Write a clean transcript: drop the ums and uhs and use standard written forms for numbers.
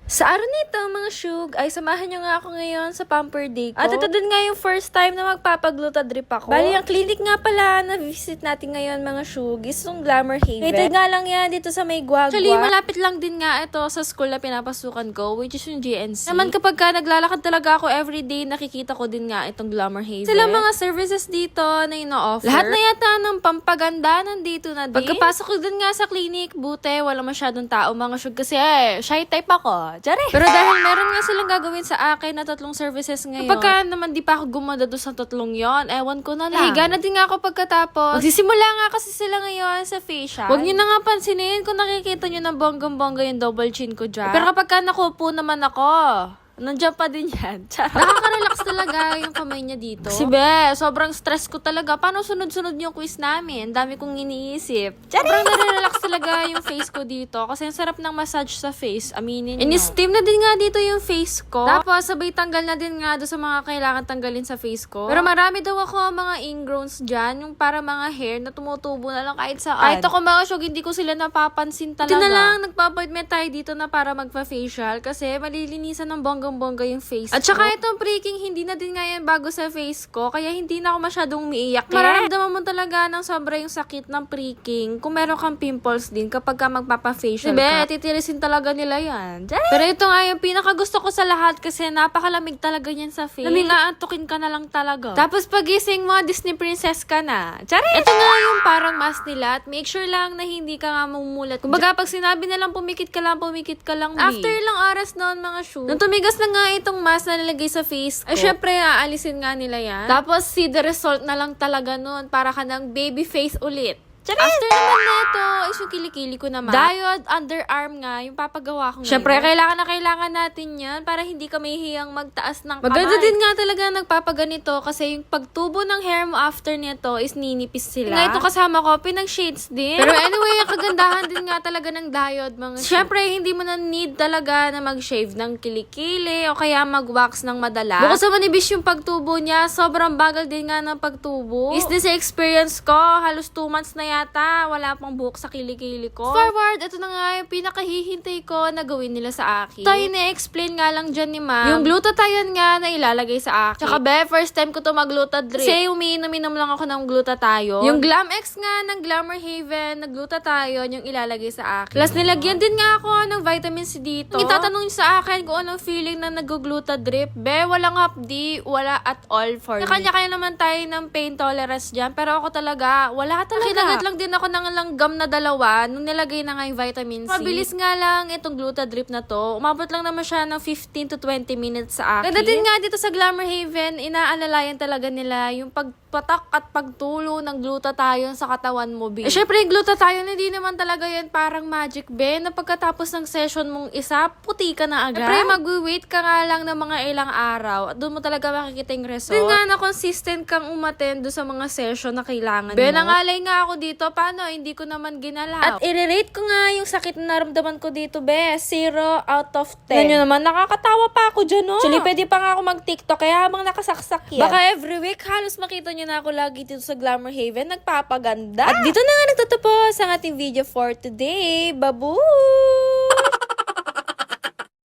Sa araw nito, mga shug, ay samahan nyo nga ako ngayon sa pamper day ko. At ito din nga yung first time na magpapagluta drip ako. Bali, ang clinic nga pala na visit natin ngayon, mga shug, is yung Glamour Haven. Ito nga lang yan dito sa may Guagua. Actually, malapit lang din nga ito sa school na pinapasukan ko, which is yung GNC. Naman kapag ka naglalakad talaga ako everyday, nakikita ko din nga itong Glamour Haven. Sila mga services dito na ino-offer. Lahat na yata ng pampaganda nandito na din. Pagkapasok ko din nga sa clinic, buti, wala masyadong tao, mga shug, kasi shy type ako. Tsari. Pero dahil meron nga silang gagawin sa akin na 3 services ngayon. Kapag naman di pa ako gumanda doon sa 3 yon, ewan ko na lang. Nahiga na din nga ako pagkatapos. Magsisimula nga kasi sila ngayon sa facial. Huwag nyo na nga pansinin kung nakikita nyo na bonggang-bongga yung double chin ko dyan. Pero kapag ka nakupo naman ako, nandiyan pa din yan. Nakaka-relax talaga yung kamay niya dito. Kasi sobrang stress ko talaga. Paano sunod-sunod yung quiz namin? Dami kong iniisip. Sobrang nare-relax talaga yung face ko dito. Kasi ang sarap ng massage sa face. Aminin nyo. In-steam na din nga dito yung face ko. Tapos sabay tanggal na din nga doon sa mga kailangan tanggalin sa face ko. Pero marami daw ako mga ingrowns dyan. Yung para mga hair na tumutubo na lang kahit saan. Kahit ako mga syog, hindi ko sila napapansin talaga. Hindi na lang nagpa-appointment tayo dito na para magpa-facial. Kasi malilinisan ng bongga yung face at saka itong freaking hindi na din nga yan bago sa face ko, kaya hindi na ako masyadong umiiyak. Mararamdaman mo talaga ng sobra yung sakit ng freaking kung meron kang pimples din kapag ka magpapa-facial ka. Titirisin talaga nila yan. Pero ito nga yung pinakagusto ko sa lahat kasi napakalamig talaga yan sa face. Namingaantukin ka na lang talaga. Tapos pagising mo, Disney princess ka na. Charis! Ito nga yung parang mask nila at make sure lang na hindi ka nga mumulat. Kumbaga pag sinabi nilang pumikit ka lang, after lang oras noon, mga shoe, nung tumigas na nga itong mask na nilagay sa face ko, syempre, aalisin nga nila yan. Tapos, see the result na lang talaga nun. Para ka ng baby face ulit. After naman neto, is yung kilikili ko naman. Diode underarm nga, yung papagawa ko ngayon. Syempre, kailangan natin yan para hindi ka mahihiyang magtaas ng kamay. Maganda din nga talaga nagpapaganito kasi yung pagtubo ng hair mo after nito is ninipis sila. Nga ito kasama ko, pinag-shades din. Pero anyway, ang kagandahan din nga talaga ng diode, mga syempre, hindi mo na need talaga na mag-shave ng kilikili o kaya mag-wax ng madalas. Bukod sa manibis yung pagtubo niya, sobrang bagal din nga ng pagtubo. Is this experience ko? Halos 2 months na yata, wala pang buhok sa kilikili ko. Forward, ito na nga yung pinakahihintay ko na gawin nila sa akin. Ito yung na-explain nga lang dyan ni ma'am. Yung glutathione nga na ilalagay sa akin. Tsaka first time ko to mag-gluta drip. Kasi umiinom-inom lang ako ng glutathione. Yung Glam X nga ng Glamour Haven na glutathione yung ilalagay sa akin. Plus nilagyan din nga ako ng vitamin C dito. Itatanong sa akin kung anong feeling na nag-gluta drip. Walang hapdi, wala at all for me. Kanya-kaya naman tayo ng pain tolerance dyan. Pero ako talaga, wala talaga. Kinagat lang din ako ng langgam na 2 nung nilagay na nga yung vitamin C. Mabilis nga lang itong gluta drip na to. Umabot lang naman siya ng 15 to 20 minutes sa akin. Kaya din nga dito sa Glamour Haven, inaalalayan talaga nila yung pagpatak at pagtulo ng glutathione sa katawan mo, syempre yung glutathione, hindi naman talaga yan parang magic, na pagkatapos ng session mong isa, puti ka na agad. Syempre, mag-wait ka nga lang ng mga ilang araw at doon mo talaga makikita yung result. Doon nga na consistent kang umattend doon sa mga session na kailangan mo. Nangalay nga ako dito, paano? Hindi ko naman ginalaw. At i-rate ko nga yung sakit na naramdaman ko dito, 0 out of 10. Ganyan naman, nakakatawa pa ako dyan, no? Actually, pwede pa nga ako mag-TikTok, kaya habang nakasaksak yan. Baka every week, halos makita nyo na ako lagi dito sa Glamour Haven, nagpapaganda. At dito na nga nagtatapos ang ating video for today. Babu!